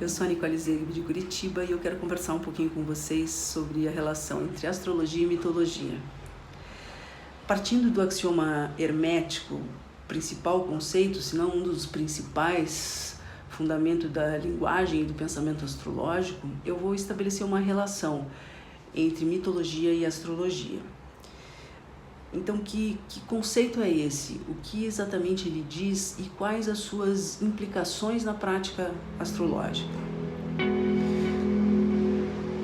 Eu sou a Nicole Zegbe de Curitiba e eu quero conversar um pouquinho com vocês sobre a relação entre astrologia e mitologia. Partindo do axioma hermético, principal conceito, se não um dos principais fundamentos da linguagem e do pensamento astrológico, eu vou estabelecer uma relação entre mitologia e astrologia. Então, que conceito é esse? O que exatamente ele diz e quais as suas implicações na prática astrológica?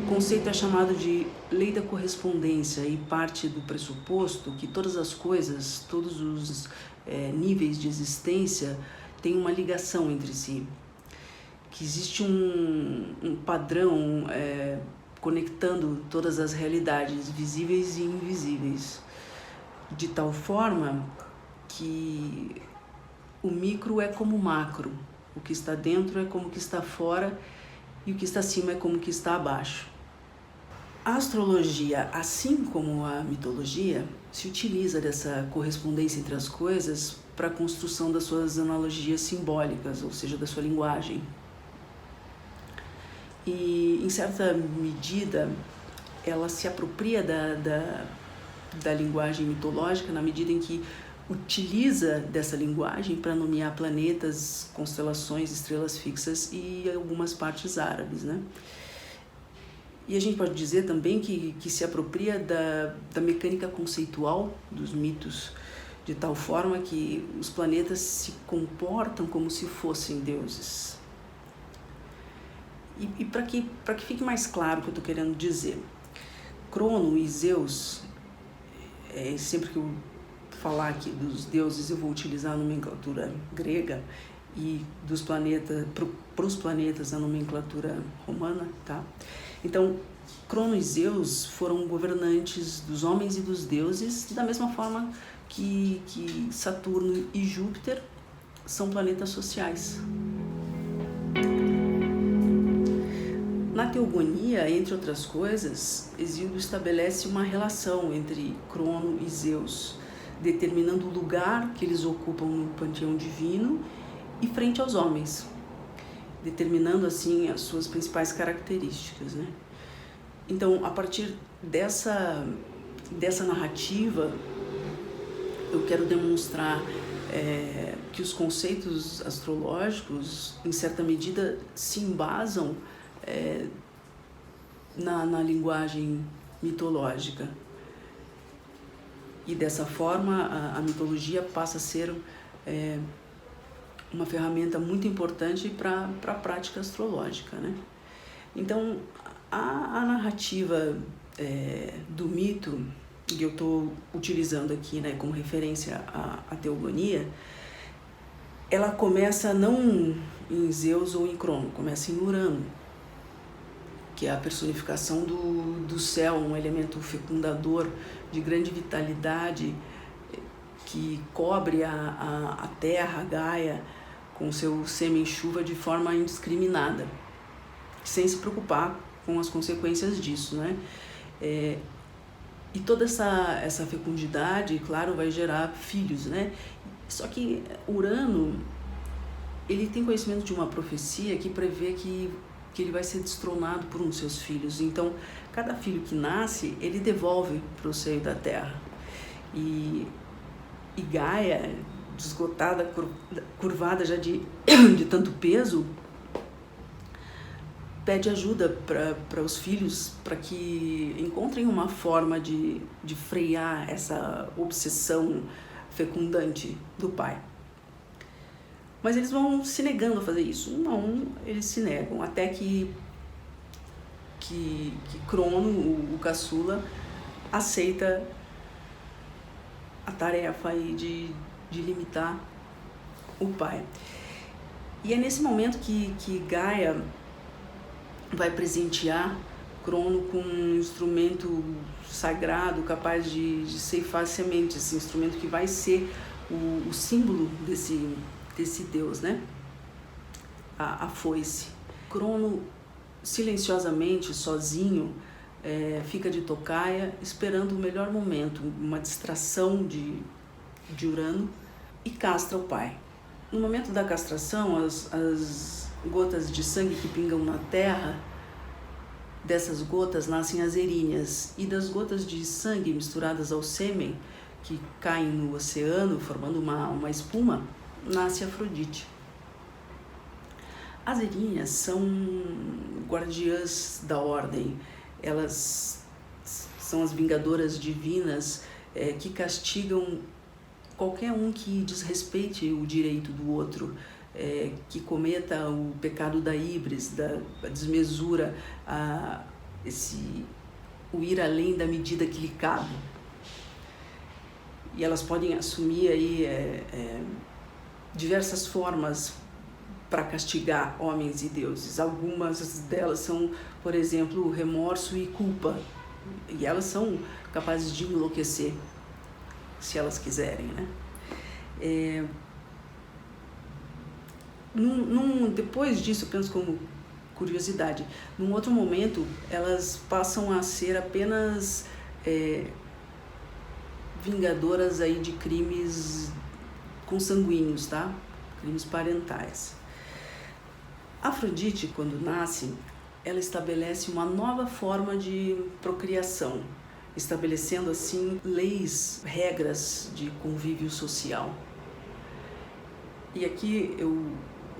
O conceito é chamado de lei da correspondência e parte do pressuposto que todas as coisas, todos os níveis de existência têm uma ligação entre si, que existe um padrão conectando todas as realidades visíveis e invisíveis, de tal forma que o micro é como o macro, o que está dentro é como o que está fora e o que está acima é como o que está abaixo. A astrologia, assim como a mitologia, se utiliza dessa correspondência entre as coisas para a construção das suas analogias simbólicas, ou seja, da sua linguagem. E, em certa medida, ela se apropria da linguagem mitológica na medida em que utiliza dessa linguagem para nomear planetas, constelações, estrelas fixas e algumas partes árabes, né? E a gente pode dizer também que se apropria da mecânica conceitual dos mitos, de tal forma que os planetas se comportam como se fossem deuses. E para que fique mais claro o que eu estou querendo dizer, Crono e Zeus, sempre que eu falar aqui dos deuses eu vou utilizar a nomenclatura grega e dos planetas, para os planetas a nomenclatura romana, tá? Então, Crono e Zeus foram governantes dos homens e dos deuses, da mesma forma que Saturno e Júpiter são planetas sociais. Na teogonia, entre outras coisas, Hesíodo estabelece uma relação entre Crono e Zeus, determinando o lugar que eles ocupam no panteão divino e frente aos homens, determinando assim as suas principais características, né? Então, a partir dessa narrativa, eu quero demonstrar que os conceitos astrológicos, em certa medida, se embasam na linguagem mitológica. E dessa forma, a mitologia passa a ser uma ferramenta muito importante para a prática astrológica, né? Então, a narrativa do mito, que eu estou utilizando aqui, né, como referência à teogonia, ela começa não em Zeus ou em Crono, começa em Urano, que é a personificação do céu, um elemento fecundador de grande vitalidade que cobre a terra, a Gaia, com seu sêmen-chuva de forma indiscriminada, sem se preocupar com as consequências disso, né? E toda essa fecundidade, claro, vai gerar filhos, né? Só que Urano, ele tem conhecimento de uma profecia que prevê que ele vai ser destronado por um de seus filhos. Então, cada filho que nasce, ele devolve para o seio da terra. E Gaia, esgotada, curvada já de tanto peso, pede ajuda para os filhos, para que encontrem uma forma de frear essa obsessão fecundante do pai. Mas eles vão se negando a fazer isso. Um a um, eles se negam, até que Crono, o caçula, aceita a tarefa aí de limitar o pai. E é nesse momento que Gaia vai presentear Crono com um instrumento sagrado capaz de ceifar sementes, esse instrumento que vai ser o símbolo desse deus, né? A foice. Crono, silenciosamente, sozinho, fica de tocaia, esperando o melhor momento, uma distração de Urano, e castra o pai. No momento da castração, as gotas de sangue que pingam na terra, dessas gotas nascem as erinhas, e das gotas de sangue misturadas ao sêmen, que caem no oceano, formando uma espuma, nasce Afrodite. As erinhas são guardiãs da ordem, elas são as vingadoras divinas que castigam qualquer um que desrespeite o direito do outro, que cometa o pecado da híbris, da desmesura, o ir além da medida que lhe cabe. E elas podem assumir aí diversas formas para castigar homens e deuses. Algumas delas são, por exemplo, remorso e culpa, e elas são capazes de enlouquecer, se elas quiserem, né? Depois disso, eu penso como curiosidade, num outro momento, elas passam a ser apenas vingadoras aí de crimes consanguíneos, tá? Crimes parentais. Afrodite, quando nasce, ela estabelece uma nova forma de procriação, estabelecendo assim leis, regras de convívio social. E aqui eu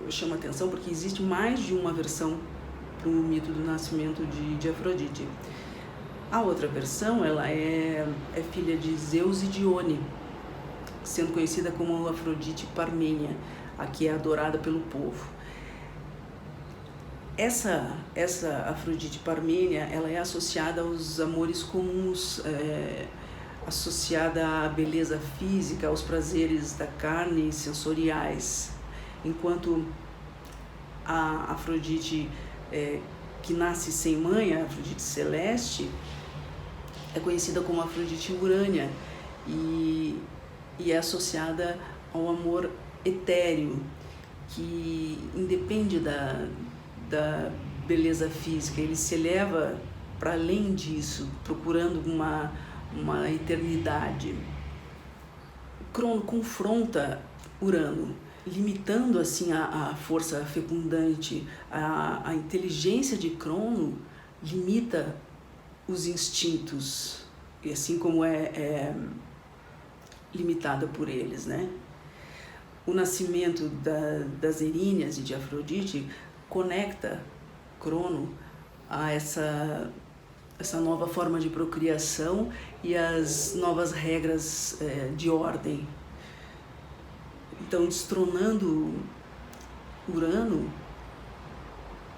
chamo a atenção porque existe mais de uma versão para o mito do nascimento de Afrodite. A outra versão, ela é filha de Zeus e Dione, sendo conhecida como Afrodite Parmênia, a que é adorada pelo povo. Essa Afrodite Parmênia, ela é associada aos amores comuns, associada à beleza física, aos prazeres da carne sensoriais, enquanto a Afrodite que nasce sem mãe, a Afrodite Celeste, é conhecida como Afrodite Urânia e é associada ao amor etéreo, que independe da beleza física, ele se eleva para além disso, procurando uma eternidade. Crono confronta Urano, limitando assim a força fecundante. A inteligência de Crono limita os instintos, e assim como é limitada por eles, né? O nascimento das Erinhas e de Afrodite conecta Crono a essa nova forma de procriação e as novas regras de ordem. Então, destronando Urano,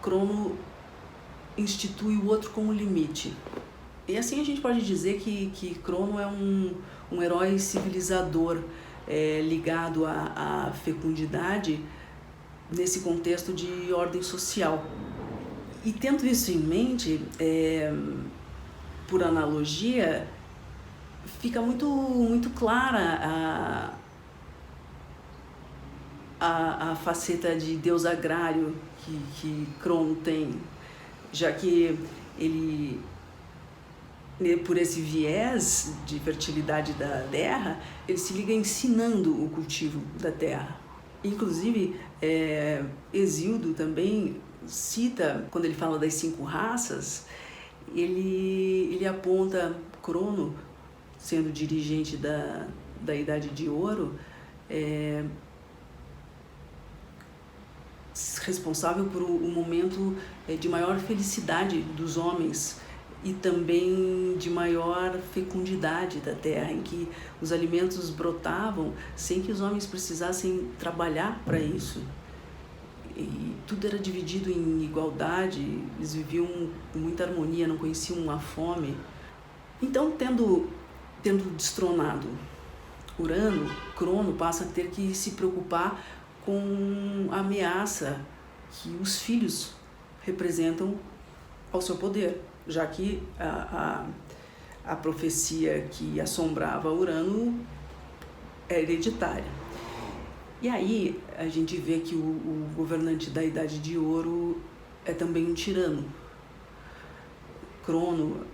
Crono institui o outro como limite. E assim a gente pode dizer que Crono é um herói civilizador ligado à fecundidade nesse contexto de ordem social. E tendo isso em mente, por analogia, fica muito clara a faceta de deus agrário que Crono tem, já que ele, por esse viés de fertilidade da terra, ele se liga ensinando o cultivo da terra. Inclusive, Hesíodo também cita, quando ele fala das 5 raças, ele aponta Crono, sendo dirigente da Idade de Ouro, responsável por um momento de maior felicidade dos homens e também de maior fecundidade da terra, em que os alimentos brotavam sem que os homens precisassem trabalhar para isso. E tudo era dividido em igualdade, eles viviam com muita harmonia, não conheciam a fome. Então, tendo destronado Urano, Crono passa a ter que se preocupar com a ameaça que os filhos representam ao seu poder, já que a profecia que assombrava Urano é hereditária. E aí a gente vê que o governante da Idade de Ouro é também um tirano. Crono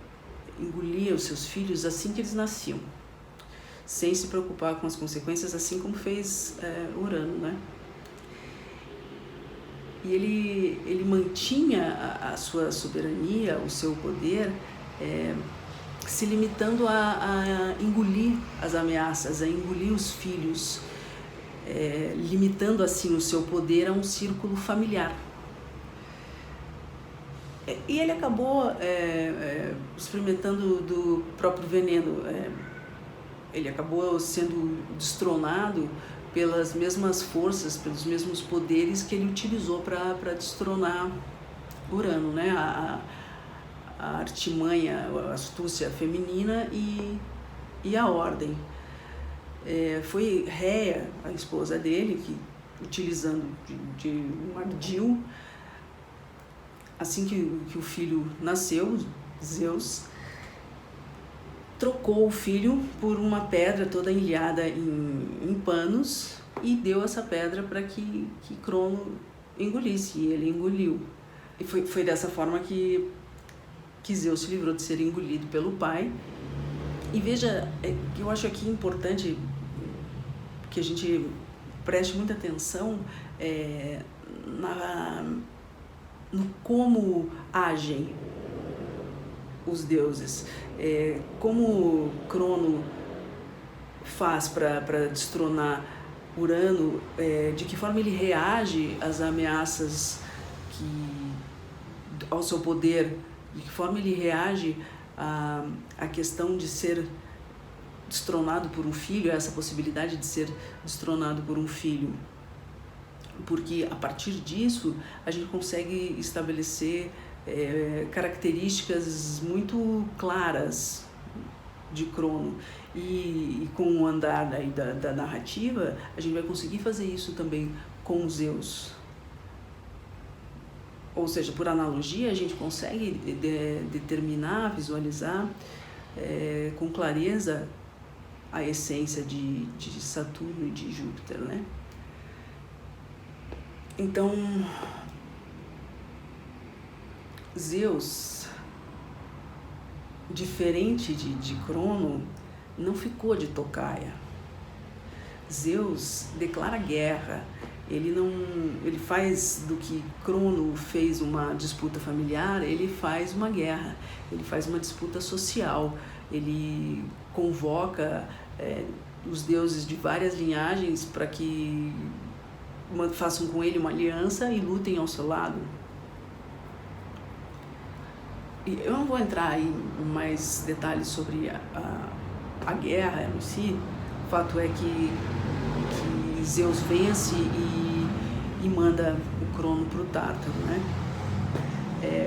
engolia os seus filhos assim que eles nasciam, sem se preocupar com as consequências, assim como fez Urano, né? E ele mantinha a sua soberania, o seu poder, se limitando a engolir as ameaças, a engolir os filhos, limitando assim o seu poder a um círculo familiar. E ele acabou experimentando do próprio veneno. Ele acabou sendo destronado pelas mesmas forças, pelos mesmos poderes que ele utilizou para destronar Urano, né? A artimanha, a astúcia feminina e a ordem. Foi Réia, a esposa dele, que, utilizando de um ardil, assim que o filho nasceu, Zeus trocou o filho por uma pedra toda enilhada em panos e deu essa pedra para que Crono engolisse, e ele engoliu. E foi dessa forma que Zeus se livrou de ser engolido pelo pai. E veja, eu acho aqui importante que a gente preste muita atenção no como agem os deuses, como Crono faz para destronar Urano, de que forma ele reage às ameaças ao seu poder, de que forma ele reage à questão de ser destronado por um filho, essa possibilidade de ser destronado por um filho. Porque a partir disso a gente consegue estabelecer características muito claras de Crono, e com o andar aí da narrativa a gente vai conseguir fazer isso também com Zeus. Ou seja, por analogia a gente consegue determinar, visualizar com clareza a essência de Saturno e de Júpiter, né? Então, Zeus, diferente de Crono, não ficou de tocaia. Zeus declara guerra. Ele faz do que Crono fez uma disputa familiar, ele faz uma guerra, ele faz uma disputa social. Ele convoca os deuses de várias linhagens para que façam com ele uma aliança e lutem ao seu lado. E eu não vou entrar em mais detalhes sobre a guerra em si. O fato é que Zeus vence e manda o Crono para o Tártaro, né?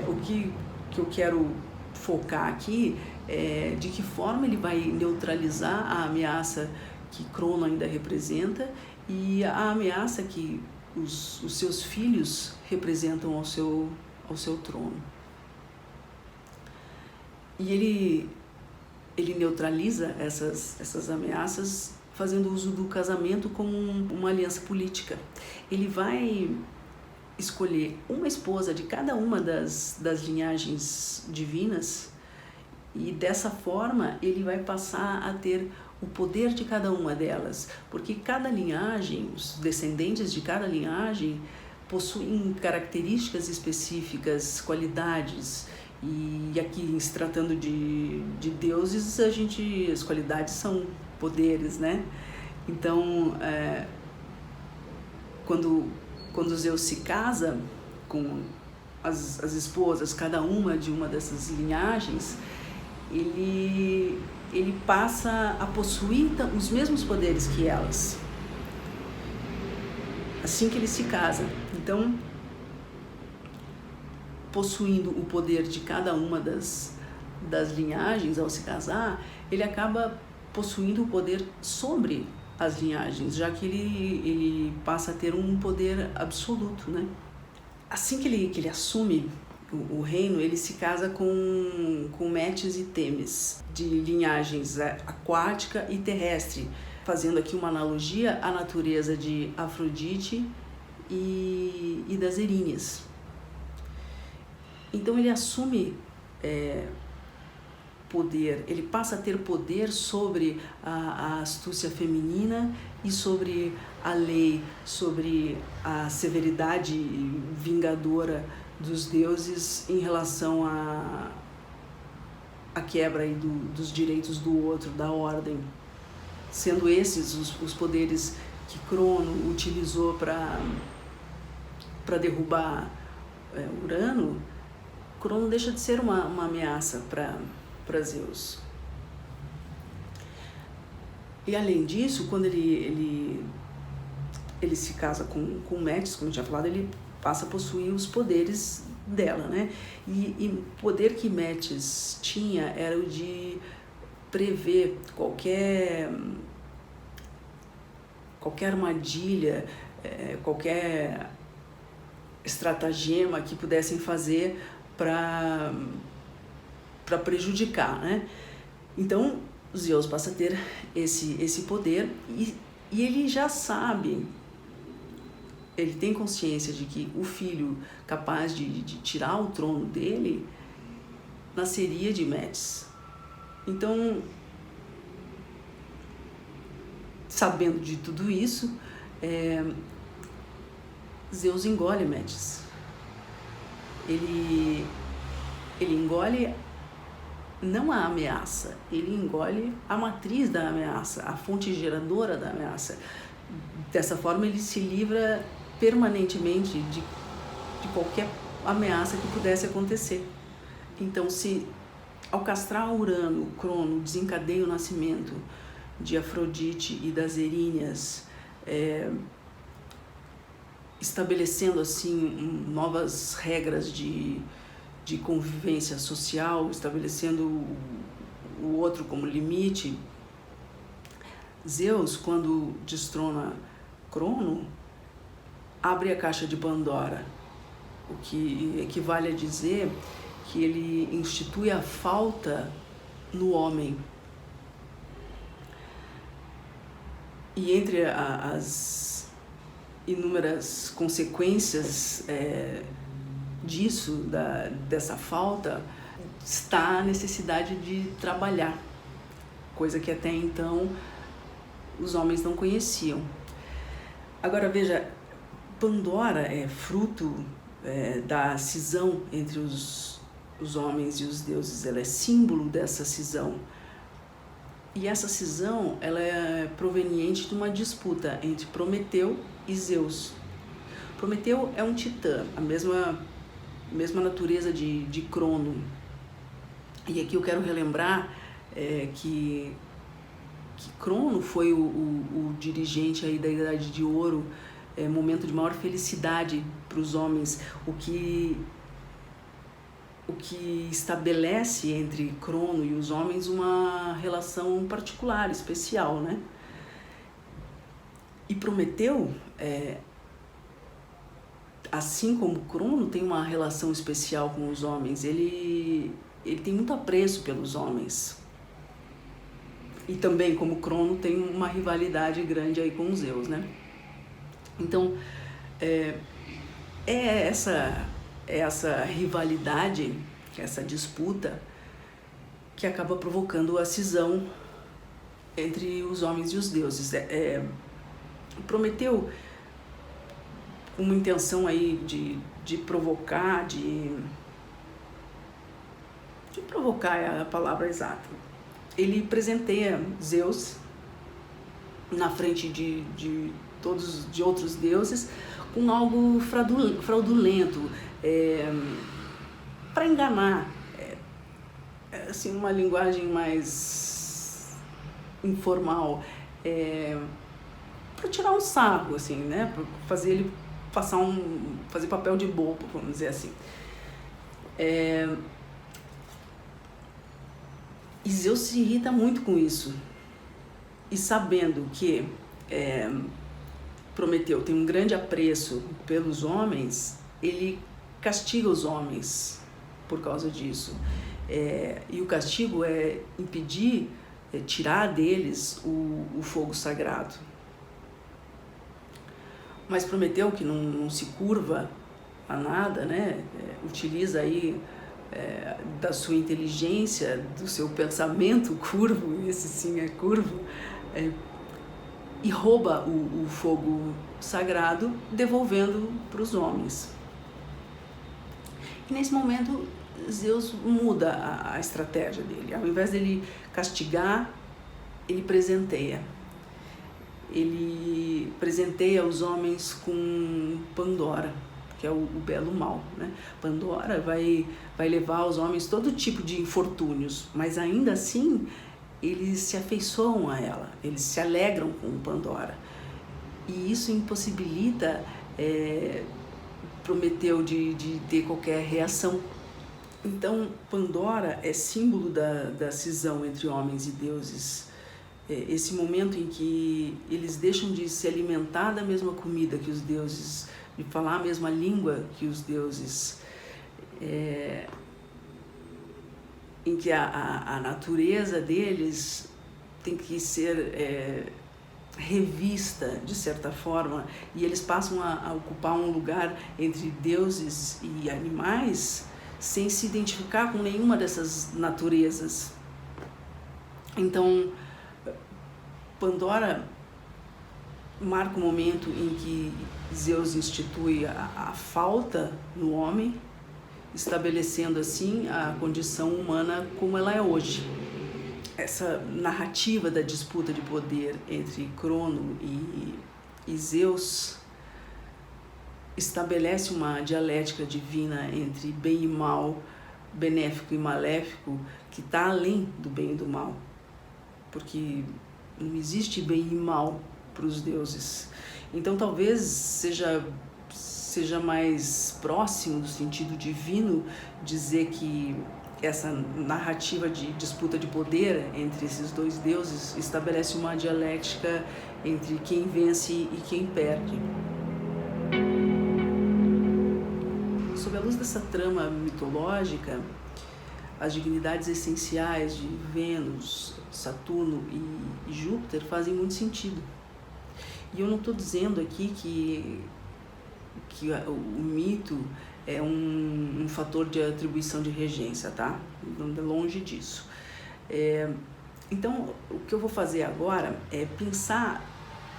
O que eu quero focar aqui é de que forma ele vai neutralizar a ameaça que Crono ainda representa e a ameaça que os seus filhos representam ao seu trono. E ele neutraliza essas ameaças fazendo uso do casamento como uma aliança política. Ele vai escolher uma esposa de cada uma das linhagens divinas, e dessa forma ele vai passar a ter o poder de cada uma delas, porque cada linhagem, os descendentes de cada linhagem possuem características específicas, qualidades, e aqui, se tratando de deuses, as qualidades são poderes, né? Então, quando Zeus se casa com as esposas, cada uma de uma dessas linhagens, ele passa a possuir os mesmos poderes que elas, assim que ele se casa. Então, possuindo o poder de cada uma das linhagens ao se casar, ele acaba possuindo o poder sobre as linhagens, já que ele passa a ter um poder absoluto, né? Assim que ele assume o reino, ele se casa com Metis e Temis, de linhagens aquática e terrestre, fazendo aqui uma analogia à natureza de Afrodite e das Eríneas. Então ele assume poder, ele passa a ter poder sobre a astúcia feminina e sobre a lei, sobre a severidade vingadora dos deuses em relação à quebra aí dos direitos do outro, da ordem. Sendo esses os poderes que Crono utilizou para derrubar Urano, Crono deixa de ser uma ameaça para Zeus. E além disso, quando ele se casa com Metis, como eu tinha falado, ele passa a possuir os poderes dela, né? E o poder que Metis tinha era o de prever qualquer armadilha, qualquer estratagema que pudessem fazer para prejudicar, né? Então, Zeus passa a ter esse poder e ele já sabe, ele tem consciência de que o filho capaz de tirar o trono dele nasceria de Metis. Então, sabendo de tudo isso, Zeus engole Metis. Ele engole não a ameaça, ele engole a matriz da ameaça, a fonte geradora da ameaça. Dessa forma, ele se livra permanentemente de qualquer ameaça que pudesse acontecer. Então, se ao castrar Urano, Crono desencadeia o nascimento de Afrodite e das Erinhas, estabelecendo assim novas regras de convivência social, estabelecendo o outro como limite, Zeus, quando destrona Crono, abre a caixa de Pandora, o que equivale a dizer que ele institui a falta no homem. E entre as inúmeras consequências disso, dessa falta, está a necessidade de trabalhar, coisa que até então os homens não conheciam. Agora veja, Pandora é fruto da cisão entre os homens e os deuses, ela é símbolo dessa cisão. E essa cisão ela é proveniente de uma disputa entre Prometeu e Zeus. Prometeu é um titã, a mesma natureza de Crono. E aqui eu quero relembrar que Crono foi o dirigente aí da Idade de Ouro, momento de maior felicidade para os homens, o que estabelece entre Crono e os homens uma relação particular, especial, né? E Prometeu, assim como Crono, tem uma relação especial com os homens. Ele tem muito apreço pelos homens. E também, como Crono, tem uma rivalidade grande aí com Zeus, né? Então, essa rivalidade, essa disputa, que acaba provocando a cisão entre os homens e os deuses. Prometeu, com uma intenção aí de provocar, de provocar é a palavra exata. Ele presenteia Zeus na frente de outros deuses com algo fraudulento, para enganar, assim, uma linguagem mais informal, para tirar um sarro, assim, né, para fazer ele fazer papel de bobo, vamos dizer assim. E Zeus se irrita muito com isso, e sabendo que Prometeu tem um grande apreço pelos homens, ele castiga os homens por causa disso. E o castigo é impedir, tirar deles o fogo sagrado. Mas Prometeu, que não se curva a nada, né, utiliza aí da sua inteligência, do seu pensamento curvo, esse sim é curvo, e rouba o fogo sagrado, devolvendo para os homens. E nesse momento, Zeus muda a estratégia dele. Ao invés dele castigar, ele presenteia. Ele presenteia os homens com Pandora, que é o belo mal, né? Pandora vai levar aos homens todo tipo de infortúnios, mas ainda assim eles se afeiçoam a ela, eles se alegram com Pandora. E isso impossibilita Prometeu de ter qualquer reação. Então, Pandora é símbolo da cisão entre homens e deuses. Esse momento em que eles deixam de se alimentar da mesma comida que os deuses, de falar a mesma língua que os deuses, em que a natureza deles tem que ser revista de certa forma, e eles passam a ocupar um lugar entre deuses e animais sem se identificar com nenhuma dessas naturezas. Então, Pandora marca o momento em que Zeus institui a falta no homem, estabelecendo assim a condição humana como ela é hoje. Essa narrativa da disputa de poder entre Crono e Zeus estabelece uma dialética divina entre bem e mal, benéfico e maléfico, que está além do bem e do mal, porque não existe bem e mal para os deuses. Então talvez seja mais próximo do sentido divino dizer que essa narrativa de disputa de poder entre esses dois deuses estabelece uma dialética entre quem vence e quem perde. Sob a luz dessa trama mitológica, as dignidades essenciais de Vênus, Saturno e Júpiter fazem muito sentido. E eu não estou dizendo aqui que o mito é um fator de atribuição de regência, tá? Longe disso. Então, o que eu vou fazer agora é pensar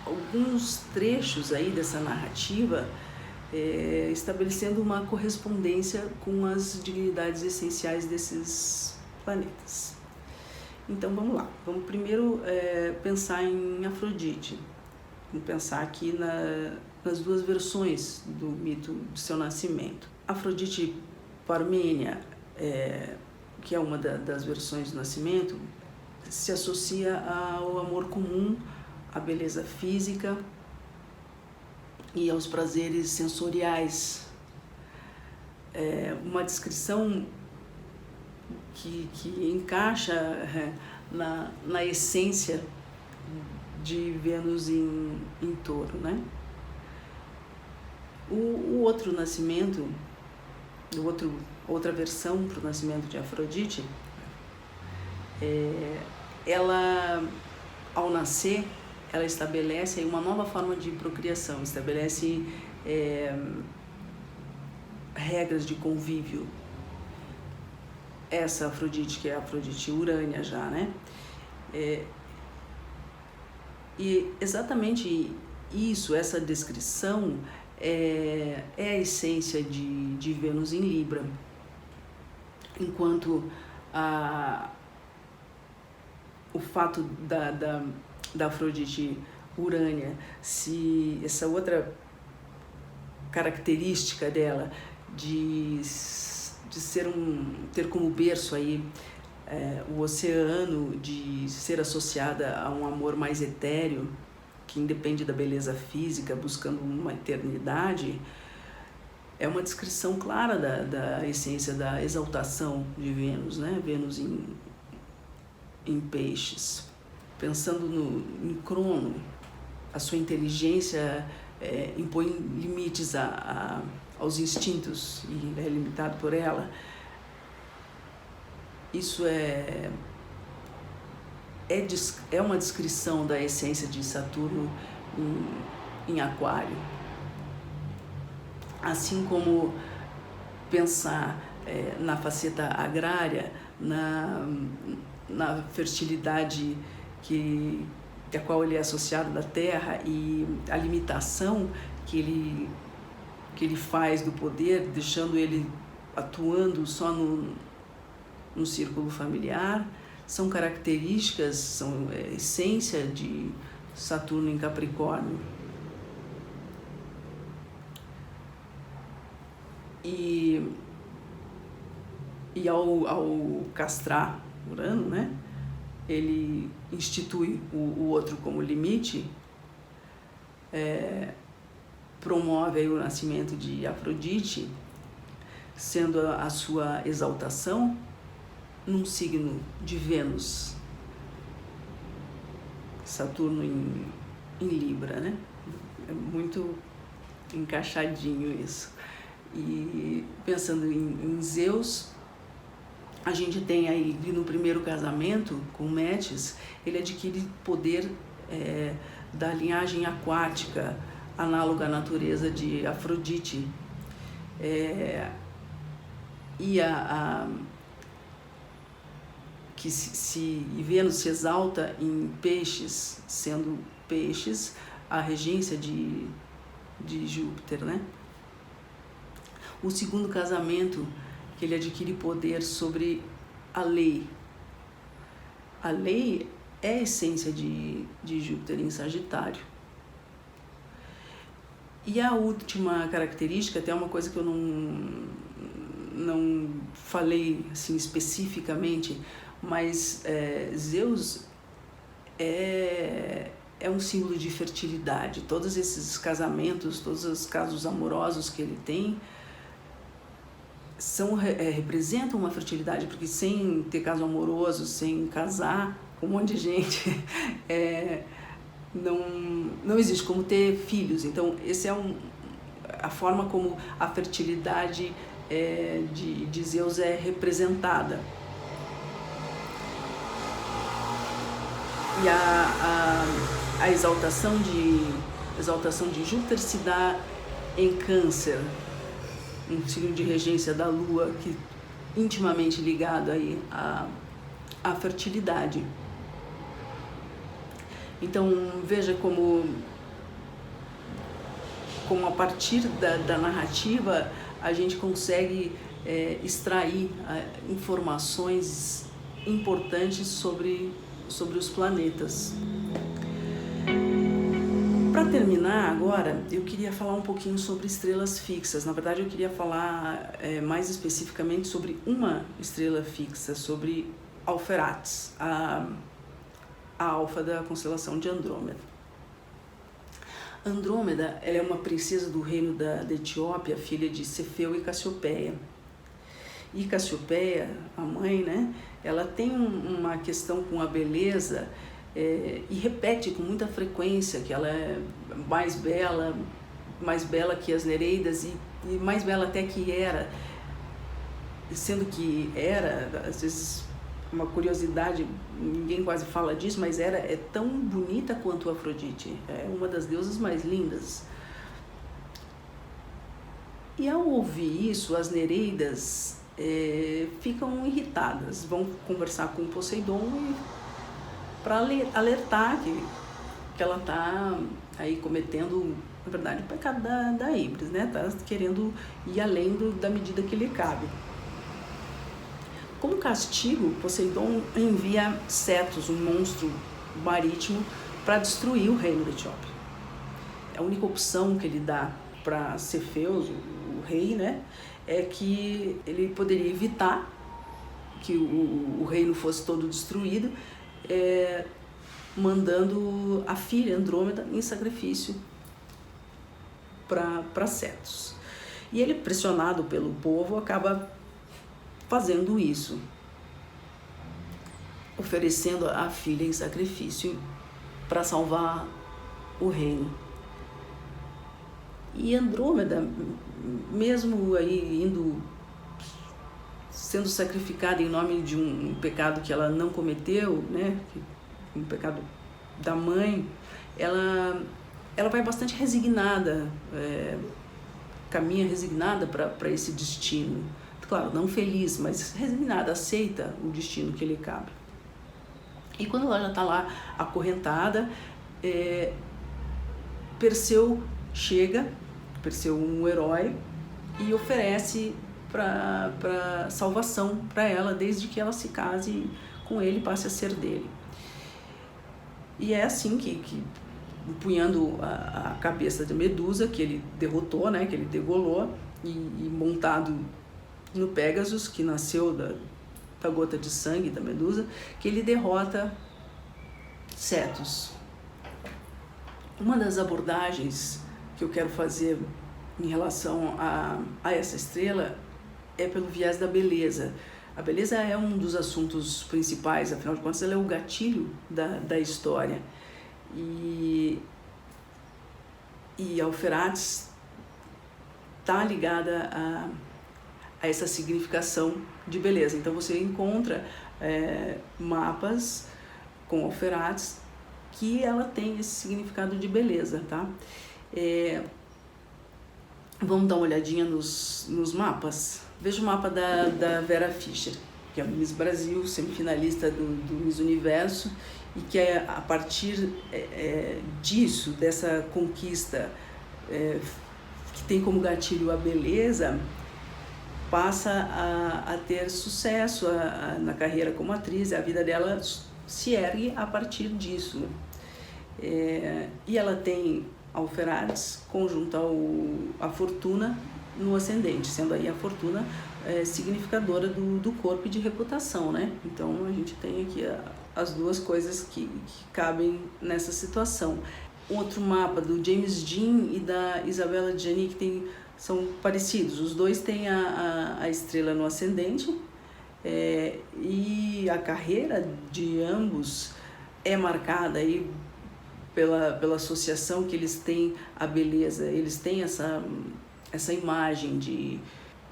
alguns trechos aí dessa narrativa, estabelecendo uma correspondência com as dignidades essenciais desses planetas. Então, vamos lá. Vamos primeiro pensar em Afrodite. Vamos pensar aqui nas duas versões do mito de seu nascimento. Afrodite Parmênia, que é uma das versões do nascimento, se associa ao amor comum, à beleza física e aos prazeres sensoriais. Uma descrição que encaixa na essência de Vênus em Touro, né? O outro nascimento, outra versão para o nascimento de Afrodite, ela, ao nascer, ela estabelece uma nova forma de procriação, estabelece regras de convívio. Essa Afrodite, que é a Afrodite Urânia já, né? E exatamente isso, essa descrição é a essência de Vênus em Libra, enquanto o fato da Afrodite Urânia, essa outra característica dela de ter como berço aí o oceano, de ser associada a um amor mais etéreo, que independe da beleza física, buscando uma eternidade, é uma descrição clara da essência da exaltação de Vênus, né? Vênus em peixes. Pensando em Crono, a sua inteligência impõe limites aos instintos e é limitado por ela. Isso é uma descrição da essência de Saturno em Aquário. Assim como pensar na faceta agrária, na fertilidade a qual ele é associado da terra e a limitação que ele faz do poder, deixando ele atuando só no círculo familiar, são características, são essência de Saturno em Capricórnio. E ao castrar Urano, né, ele institui o outro como limite, promove aí o nascimento de Afrodite, sendo a sua exaltação num signo de Vênus, Saturno em Libra, né? É muito encaixadinho isso. E pensando em Zeus, a gente tem aí no primeiro casamento com Metis, ele adquire poder da linhagem aquática, análoga à natureza de Afrodite. E Vênus se exalta em Peixes, sendo Peixes a regência de Júpiter, né? O segundo casamento, que ele adquire poder sobre a lei. A lei é a essência de Júpiter em Sagitário. E a última característica, até uma coisa que eu não falei assim especificamente, mas Zeus é um símbolo de fertilidade. Todos esses casamentos, todos os casos amorosos que ele tem, representam uma fertilidade, porque sem ter caso amoroso, sem casar com um monte de gente, não existe como ter filhos. Então, essa é a forma como a fertilidade de Zeus é representada. E a exaltação de Júpiter se dá em Câncer, um signo de regência da Lua, que intimamente ligado aí à fertilidade. Então veja como a partir da narrativa a gente consegue extrair informações importantes sobre os planetas. Para terminar agora, eu queria falar um pouquinho sobre estrelas fixas. Na verdade, eu queria falar mais especificamente sobre uma estrela fixa, sobre Alferates, a alfa da constelação de Andrômeda. Andrômeda, ela é uma princesa do reino da Etiópia, filha de Cefeu e Cassiopeia. E Cassiopeia, a mãe, né, ela tem uma questão com a beleza e repete com muita frequência que ela é mais bela que as Nereidas e mais bela até que Hera, sendo que Hera, às vezes uma curiosidade, ninguém quase fala disso, mas Hera é tão bonita quanto Afrodite, é uma das deusas mais lindas. E ao ouvir isso, as Nereidas ficam irritadas, vão conversar com Poseidon para alertar que ela está aí cometendo, na verdade, o pecado da híbris, né? Está querendo ir além da medida que lhe cabe. Como castigo, Poseidon envia Cetus, um monstro marítimo, para destruir o reino da Etiópia. A única opção que ele dá para Cefeu, o rei, né, é que ele poderia evitar que o reino fosse todo destruído, mandando a filha Andrômeda em sacrifício para Cetus. E ele, pressionado pelo povo, acaba fazendo isso, oferecendo a filha em sacrifício para salvar o reino. E Andrômeda, mesmo aí sendo sacrificada em nome de um pecado que ela não cometeu, né, um pecado da mãe, ela vai bastante resignada, caminha resignada para esse destino. claro, não feliz, mas resignada, aceita o destino que lhe cabe. E quando ela já está lá acorrentada, Perseu chega, Perseu um herói, e oferece para salvação para ela, desde que ela se case com ele, passe a ser dele. E é assim que empunhando a cabeça de Medusa, que ele derrotou, né, que ele degolou, e montado no Pégasus, que nasceu da gota de sangue da Medusa, que ele derrota Cetus. Uma das abordagens que eu quero fazer em relação a essa estrela é pelo viés da beleza. A beleza é um dos assuntos principais, afinal de contas ela é o gatilho da história. E a Alferátis está ligada a essa significação de beleza. Então você encontra mapas com Alferátis que ela tem esse significado de beleza, tá? Vamos dar uma olhadinha nos mapas. Veja o mapa da Vera Fischer, que é a Miss Brasil, semifinalista do Miss Universo, e que a partir disso, dessa conquista que tem como gatilho a beleza, passa a ter sucesso na carreira como atriz. A vida dela se ergue a partir disso. E ela tem Alferátis conjunto a Fortuna no ascendente, sendo aí a Fortuna significadora do corpo e de reputação, né? Então a gente tem aqui as duas coisas que cabem nessa situação. Outro mapa do James Dean e da Isabella Adjani que são parecidos. Os dois têm a estrela no ascendente, e a carreira de ambos é marcada aí pela associação que eles têm à beleza. Eles têm essa imagem de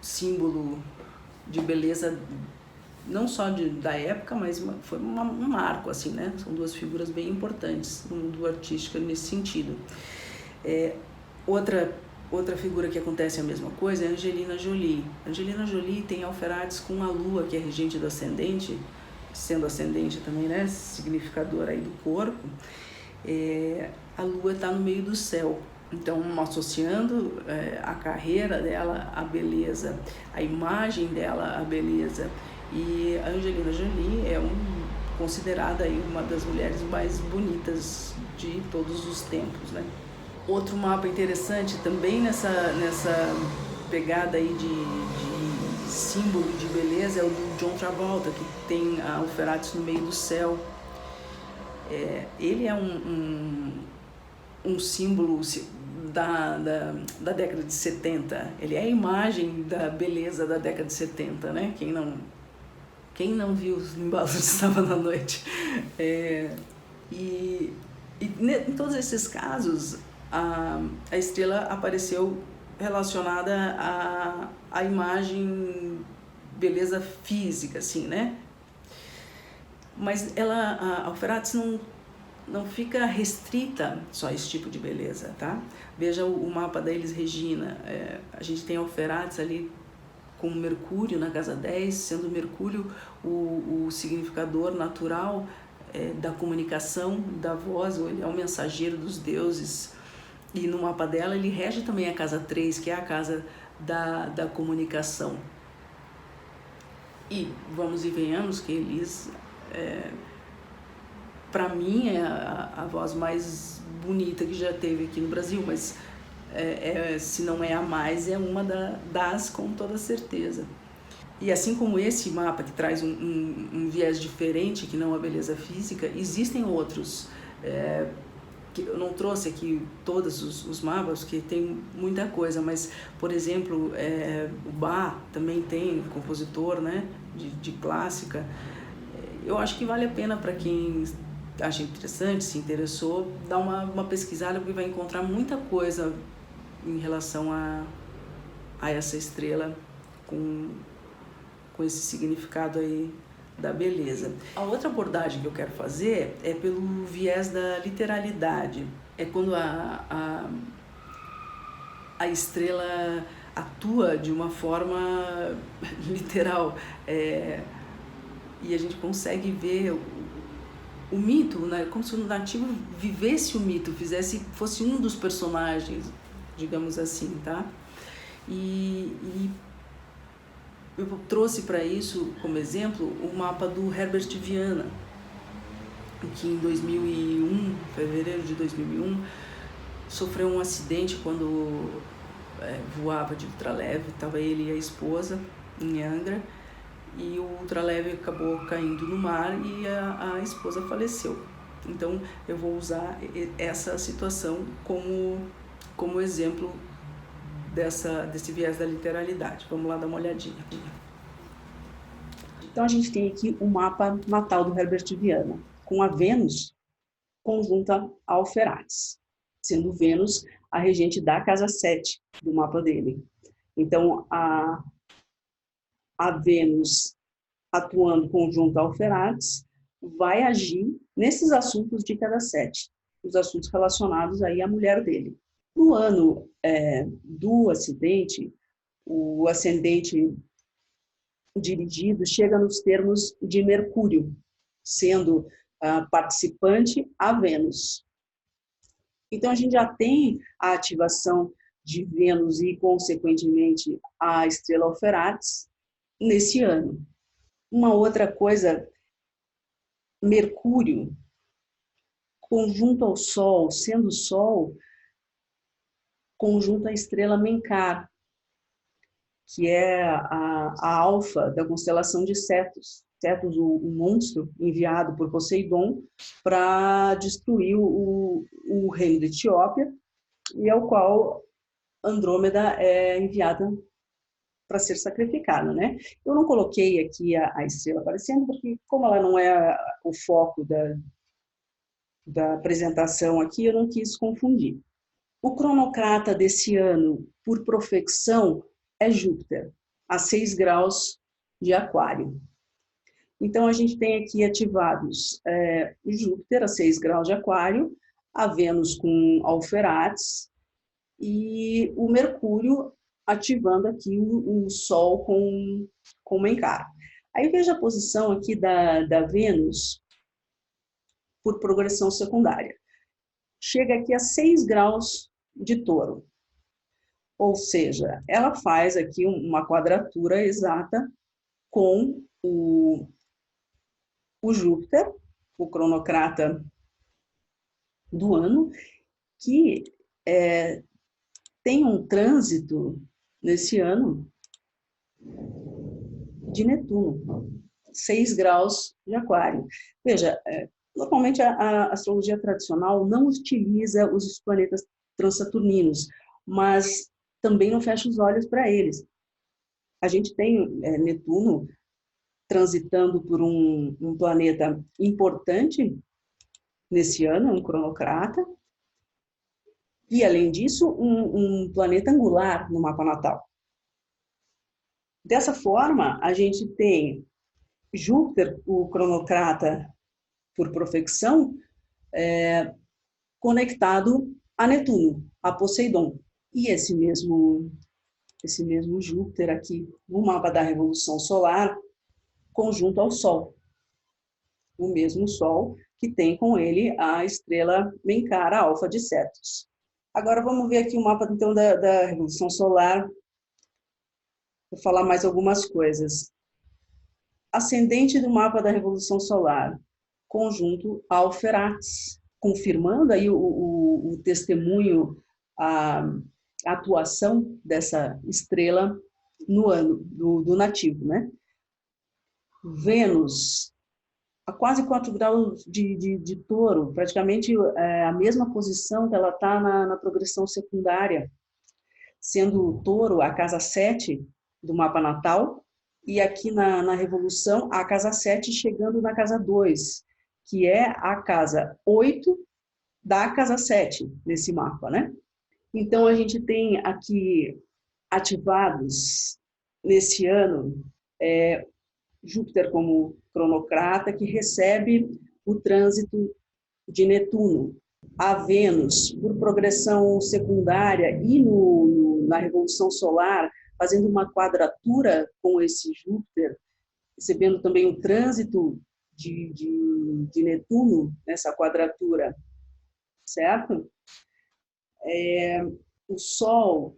símbolo de beleza, não só da época, mas foi um marco, assim, né? São duas figuras bem importantes no mundo artístico nesse sentido. Outra figura que acontece a mesma coisa é a Angelina Jolie. Angelina Jolie tem Alferátis com a Lua, que é regente do ascendente, sendo ascendente também, né? Significadora aí do corpo. A Lua está no meio do céu. Então, associando a carreira dela à beleza, a imagem dela à beleza. E a Angelina Jolie é considerada aí uma das mulheres mais bonitas de todos os tempos, né? Outro mapa interessante também nessa pegada aí de símbolo de beleza é o do John Travolta, que tem a Alferátis no meio do céu. Ele é um símbolo da década de 70. Ele é a imagem da beleza da década de 70, né? Quem não viu os embalos de sábado à noite? E em todos esses casos, a estrela apareceu relacionada à imagem beleza física, assim, né? Mas a Alferátis não fica restrita só a esse tipo de beleza, tá? Veja o mapa da Elis Regina. A gente tem Alferátis ali com Mercúrio na casa 10, sendo Mercúrio o significador natural da comunicação, da voz. Ele é o mensageiro dos deuses. E no mapa dela ele rege também a casa 3, que é a casa da comunicação. E vamos e venhamos que Elis, para mim, é a voz mais bonita que já teve aqui no Brasil, mas se não é a mais, é uma das com toda certeza. E assim como esse mapa que traz um viés diferente, que não a beleza física, existem outros. Que eu não trouxe aqui todos os mapas, porque tem muita coisa, mas, por exemplo, o Bach também tem, compositor, né, de clássica. Eu acho que vale a pena para quem acha interessante, se interessou, dar uma pesquisada, porque vai encontrar muita coisa em relação a essa estrela com esse significado aí da beleza. A outra abordagem que eu quero fazer é pelo viés da literalidade. É quando a estrela atua de uma forma literal, e a gente consegue ver o mito, né? Como se o nativo vivesse o mito, fosse um dos personagens, digamos assim, tá? E eu trouxe para isso como exemplo o mapa do Herbert Viana, que em 2001, fevereiro de 2001, sofreu um acidente quando voava de ultraleve. Estava ele e a esposa em Angra, e o ultraleve acabou caindo no mar e a esposa faleceu. Então eu vou usar essa situação como exemplo desse viés da literalidade. Vamos lá dar uma olhadinha. Então a gente tem aqui o mapa natal do Herbert Viana, com a Vênus conjunta a Alferates, sendo Vênus a regente da casa 7 do mapa dele. Então a Vênus atuando conjunto a Alferates vai agir nesses assuntos de casa 7, os assuntos relacionados aí à mulher dele. No ano do acidente, o ascendente dirigido chega nos termos de Mercúrio, sendo participante a Vênus. Então, a gente já tem a ativação de Vênus e, consequentemente, a estrela Alferates nesse ano. Uma outra coisa, Mercúrio, conjunto ao Sol, sendo Sol, conjunto à estrela Mencar, que é a alfa da constelação de Cetus. Cetus, o monstro enviado por Poseidon para destruir o reino da Etiópia, e ao qual Andrômeda é enviada para ser sacrificada, né? Eu não coloquei aqui a estrela aparecendo, porque como ela não é o foco da apresentação aqui, eu não quis confundir. O cronocrata desse ano, por profecção, é Júpiter, a 6 graus de Aquário. Então, a gente tem aqui ativados Júpiter a 6 graus de Aquário, a Vênus com Alferates e o Mercúrio ativando aqui o Sol com Mencar. Aí veja a posição aqui da Vênus por progressão secundária. Chega aqui a 6 graus de Touro. Ou seja, ela faz aqui uma quadratura exata com o Júpiter, o cronocrata do ano, que tem um trânsito nesse ano de Netuno, 6 graus de Aquário. Veja, normalmente a astrologia tradicional não utiliza os planetas transaturninos, mas também não fecha os olhos para eles. A gente tem Netuno transitando por um planeta importante nesse ano, um cronocrata, e, além disso, um planeta angular no mapa natal. Dessa forma, a gente tem Júpiter, o cronocrata por profecção, conectado a Netuno, a Poseidon. E esse mesmo Júpiter aqui, no mapa da Revolução Solar, conjunto ao Sol. O mesmo Sol que tem com ele a estrela Mencar, a alfa de Cetus. Agora vamos ver aqui o mapa então da Revolução Solar. Vou falar mais algumas coisas. Ascendente do mapa da Revolução Solar, conjunto a Alferates, confirmando aí o testemunho, a atuação dessa estrela no ano do nativo, né? Vênus, a quase 4 graus de Touro, praticamente a mesma posição que ela está na progressão secundária, sendo o Touro a casa 7 do mapa natal, e aqui na Revolução, a casa 7 chegando na casa 2, que é a casa 8 da casa 7 nesse mapa, né? Então, a gente tem aqui ativados nesse ano Júpiter como cronocrata, que recebe o trânsito de Netuno. A Vênus, por progressão secundária e no na Revolução Solar, fazendo uma quadratura com esse Júpiter, recebendo também o trânsito de Netuno nessa quadratura, certo? O Sol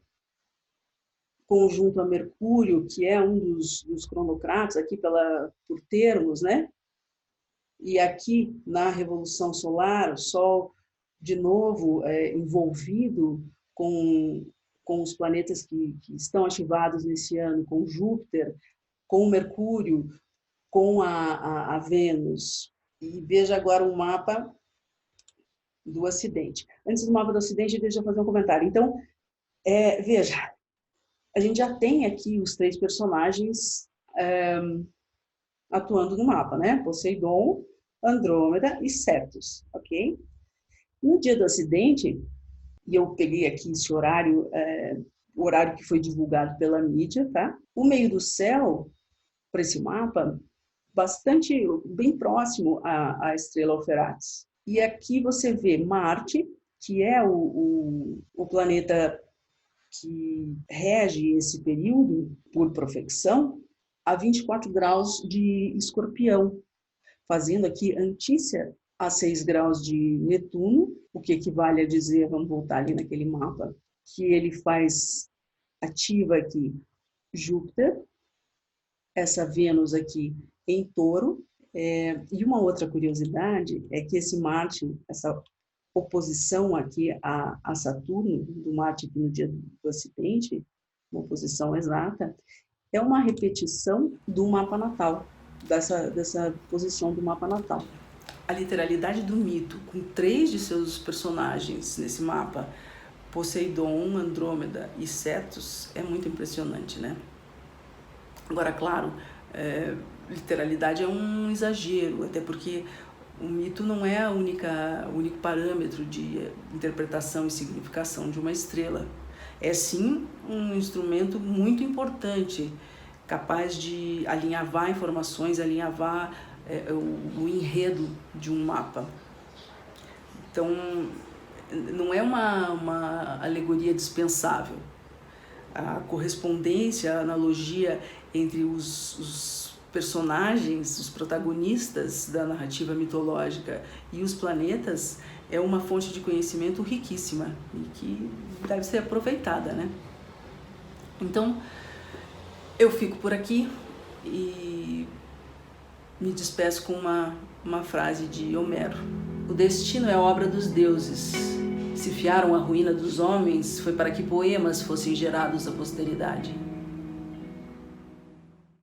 conjunto a Mercúrio, que é um dos cronocratas, aqui por termos, né? E aqui na Revolução Solar, o Sol, de novo, envolvido com os planetas que estão ativados nesse ano, com Júpiter, com Mercúrio, com a Vênus. E veja agora um mapa do acidente. Antes do mapa do acidente, deixa eu fazer um comentário. Então, veja, a gente já tem aqui os 3 personagens atuando no mapa, né? Poseidon, Andrômeda e Cetus, ok? No dia do acidente, e eu peguei aqui esse horário, o horário que foi divulgado pela mídia, tá? O meio do céu, para esse mapa, bem próximo à estrela Alferatis. E aqui você vê Marte, que é o planeta que rege esse período por profecção, a 24 graus de Escorpião, fazendo aqui antícia a 6 graus de Netuno, o que equivale a dizer, vamos voltar ali naquele mapa, que ele ativa aqui Júpiter, essa Vênus aqui em Touro, e uma outra curiosidade é que esse Marte, essa oposição aqui a Saturno, do Marte aqui no dia do acidente, uma oposição exata, é uma repetição do mapa natal, dessa posição do mapa natal. A literalidade do mito, com 3 de seus personagens nesse mapa, Poseidon, Andrômeda e Cetus, é muito impressionante, né? Agora, claro, literalidade é um exagero, até porque o mito não é o único parâmetro de interpretação e significação de uma estrela. É sim um instrumento muito importante, capaz de alinhavar informações, alinhavar o enredo de um mapa. Então, não é uma alegoria dispensável. A correspondência, a analogia entre os personagens, os protagonistas da narrativa mitológica e os planetas é uma fonte de conhecimento riquíssima e que deve ser aproveitada, né? Então, eu fico por aqui e me despeço com uma frase de Homero. O destino é obra dos deuses. Se fiaram a ruína dos homens, foi para que poemas fossem gerados à posteridade.